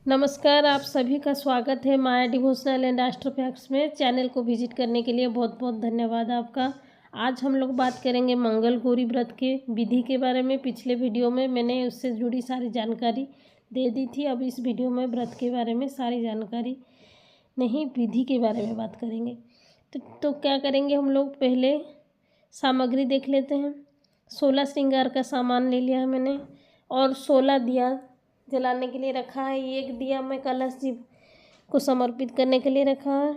नमस्कार, आप सभी का स्वागत है माया डिवोशनल एंड एस्ट्रो फैक्ट्स में। चैनल को विजिट करने के लिए बहुत बहुत धन्यवाद आपका। आज हम लोग बात करेंगे मंगल गौरी व्रत के विधि के बारे में। पिछले वीडियो में मैंने उससे जुड़ी सारी जानकारी दे दी थी। अब इस वीडियो में व्रत के बारे में सारी जानकारी नहीं, विधि के बारे में बात करेंगे। तो क्या करेंगे हम लोग, पहले सामग्री देख लेते हैं। 16 श्रृंगार का सामान ले लिया है मैंने और 16 दिया जलाने के लिए रखा है। एक दिया मैं कलश जी को समर्पित करने के लिए रखा है।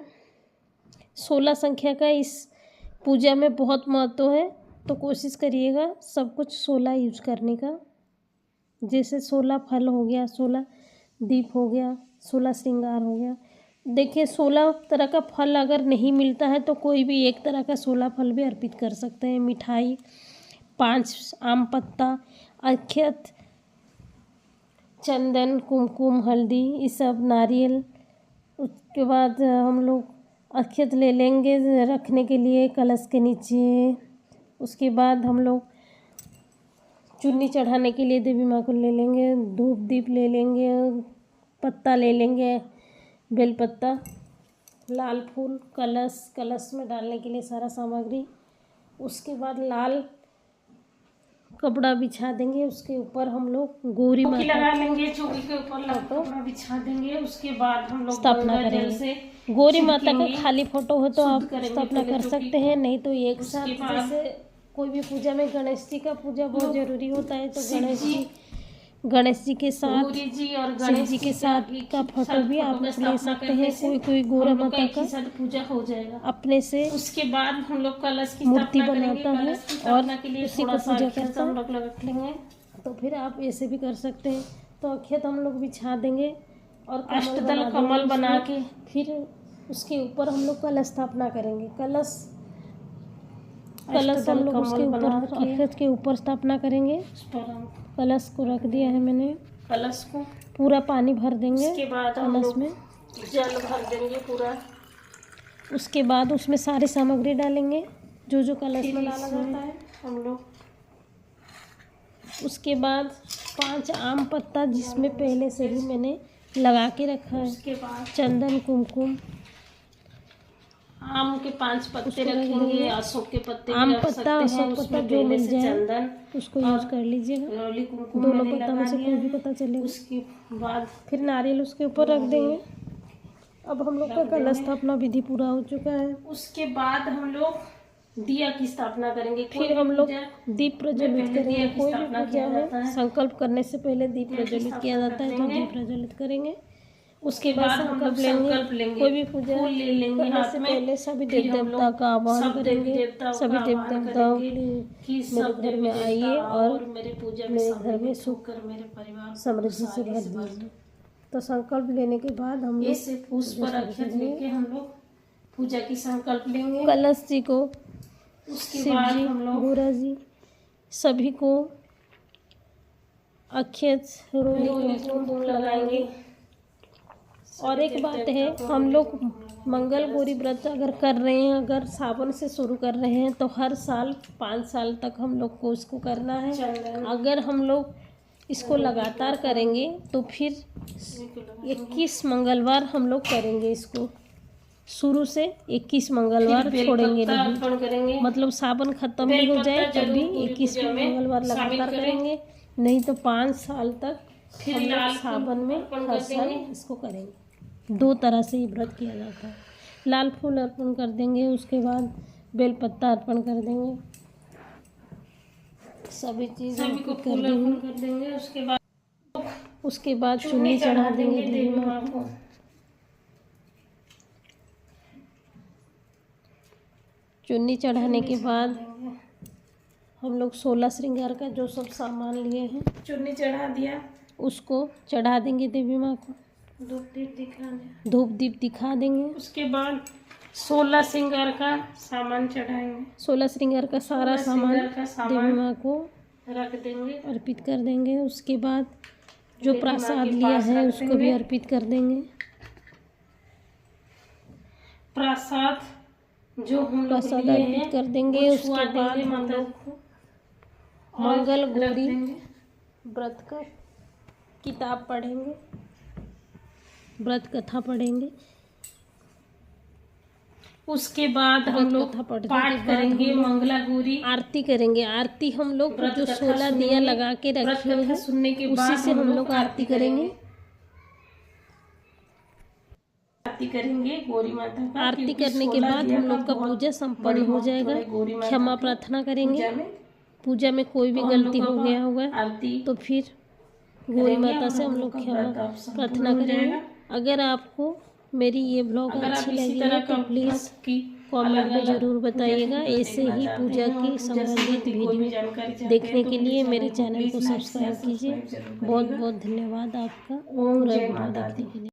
16 संख्या का इस पूजा में बहुत महत्व है, तो कोशिश करिएगा सब कुछ 16 यूज करने का। जैसे 16 फल हो गया, 16 दीप हो गया, 16 श्रृंगार हो गया। देखिए 16 तरह का फल अगर नहीं मिलता है तो कोई भी एक तरह का 16 फल भी अर्पित कर सकते हैं। मिठाई, 5 आम पत्ता, अक्षत, चंदन, कुमकुम, हल्दी, ये सब, नारियल। उसके बाद हम लोग अक्षत ले लेंगे रखने के लिए कलश के नीचे। उसके बाद हम लोग चुन्नी चढ़ाने के लिए देवी माँ को ले लेंगे। धूप दीप ले लेंगे, पत्ता ले लेंगे, बेलपत्ता, लाल फूल, कलश में डालने के लिए सारा सामग्री। उसके बाद लाल कपड़ा बिछा देंगे, उसके ऊपर हम लोग गौरी माता लगा लेंगे। चौकी के ऊपर कपड़ा बिछा देंगे। उसके बाद हम लोग स्थापना करेंगे। गौरी माता का खाली फोटो हो तो आप स्थापना कर सकते हैं, नहीं तो एक साथ। जैसे कोई भी पूजा में गणेश जी का पूजा बहुत जरूरी होता है, तो गणेश जी के साथ, शिव जी के साथ का फोटो भी आप ले सकते हैं। कोई गौरा माता का पूजा हो जाएगा अपने से। उसके बाद हम लोग कलश की मूर्ति बनाता है और उसी को पूजा करता हम लोग रख लेंगे। तो फिर आप ऐसे भी कर सकते हैं। तो अक्षत हम लोग बिछा देंगे और अष्टदल कमल बना के फिर उसके ऊपर हम लोग कलश स्थापना करेंगे। कलश हम लोग उसके ऊपर अक्षत के ऊपर स्थापना करेंगे। कलश को रख दिया है मैंने। कलश को पूरा पानी भर देंगे। उसके बाद कलश में जल भर देंगे पूरा। उसके बाद उसमें सारी सामग्री डालेंगे जो जो कलश में डाला जाता है हम लोग। उसके बाद 5 आम पत्ता जिसमें पहले से ही मैंने लगा के रखा है। उसके बाद चंदन, कुमकुम, आम के 5 पत्ते रखेंगे, अशोक के पत्ते, आम पत्ता, अशोक पत्ता जो मिल जाए चंदन उसको यूज कर लीजिएगा। दोनों पत्ता में से कोई भी पता चलेगा। उसके बाद फिर नारियल उसके ऊपर रख देंगे। अब हम लोग का कलश स्थापना विधि पूरा हो चुका है। उसके बाद हम लोग दिया की स्थापना करेंगे। फिर हम लोग दीप प्रज्वलित करेंगे। कोई भी पूजा में संकल्प करने से पहले दीप प्रज्वलित किया जाता है, तो दीप प्रज्वलित करेंगे। उसके बाद संकल्प लेंगे। कोई भी पूजा ले लेंगे करने से पहले सभी देव देवता का आह्वान करेंगे। सभी देव देवताओं मेरे घर में आइए और मेरे घर में सुख, मेरे परिवार समृद्धि से भर दीजिए। तो संकल्प लेने के बाद हम लोग पुष्प पर अक्षत लेके हम लोग पूजा की संकल्प लेंगे। कलश जी को, शिव जी, गौरा जी, सभी को अक्षत लगाएंगे। और एक बात है, हम लोग मंगल गौरी व्रत अगर कर रहे हैं, अगर सावन से शुरू कर रहे हैं तो हर साल 5 साल तक हम लोग को इसको करना है। अगर हम लोग इसको लगातार करेंगे तो फिर 21 मंगलवार हम लोग करेंगे इसको। शुरू से 21 मंगलवार छोड़ेंगे नहीं। मतलब सावन खत्म भी हो जाए तब भी 21 मंगलवार लगातार करेंगे, नहीं तो 5 साल तक हम लोग सावन में हर साल इसको करेंगे। 2 तरह से ये व्रत किया जाता है। लाल फूल अर्पण कर देंगे, उसके बाद बेलपत्ता अर्पण कर देंगे, सभी चीज़ को कर देंगे। उसके बाद चुन्नी चढ़ा देंगे देवी माँ को। चुन्नी चढ़ाने के बाद हम लोग 16 श्रृंगार का जो सब सामान लिए हैं, चुन्नी चढ़ा दिया, उसको चढ़ा देंगे देवी माँ को। धूप दीप दिखा देंगे। उसके बाद 16 श्रृंगार का सामान चढ़ाएंगे। 16 श्रृंगार का सारा सामान देवी माँ को रख देंगे, अर्पित कर देंगे। उसके बाद जो प्रसाद लिया है उसको भी अर्पित कर देंगे। प्रसाद जो हम प्रसाद अर्पित कर देंगे। उसके बाद हम लोग मंगल गौरी व्रत का किताब पढ़ेंगे। व्रत कथा पढ़ेंगे। उसके बाद हम लोग पाठ करेंगे, मंगला गौरी आरती करेंगे। आरती हम लोग जो 16 दिया लगा के रखे हुए हैं सुनने के उसी से हम लोग आरती करेंगे। आरती करेंगे गौरी माता का। आरती करने के बाद हम लोग का पूजा संपन्न हो जाएगा। क्षमा प्रार्थना करेंगे। पूजा में कोई भी गलती हो गया होगा तो फिर गौरी माता से हम लोग क्षमा प्रार्थना करेंगे। अगर आपको मेरी ये ब्लॉग अच्छी लगी है तो प्लीज़ कमेंट में ज़रूर बताइएगा। ऐसे ही पूजा की संबंधित वीडियो देखने के लिए मेरे चैनल को सब्सक्राइब कीजिए। बहुत बहुत धन्यवाद आपका पूरा वीडियो देखने के लिए।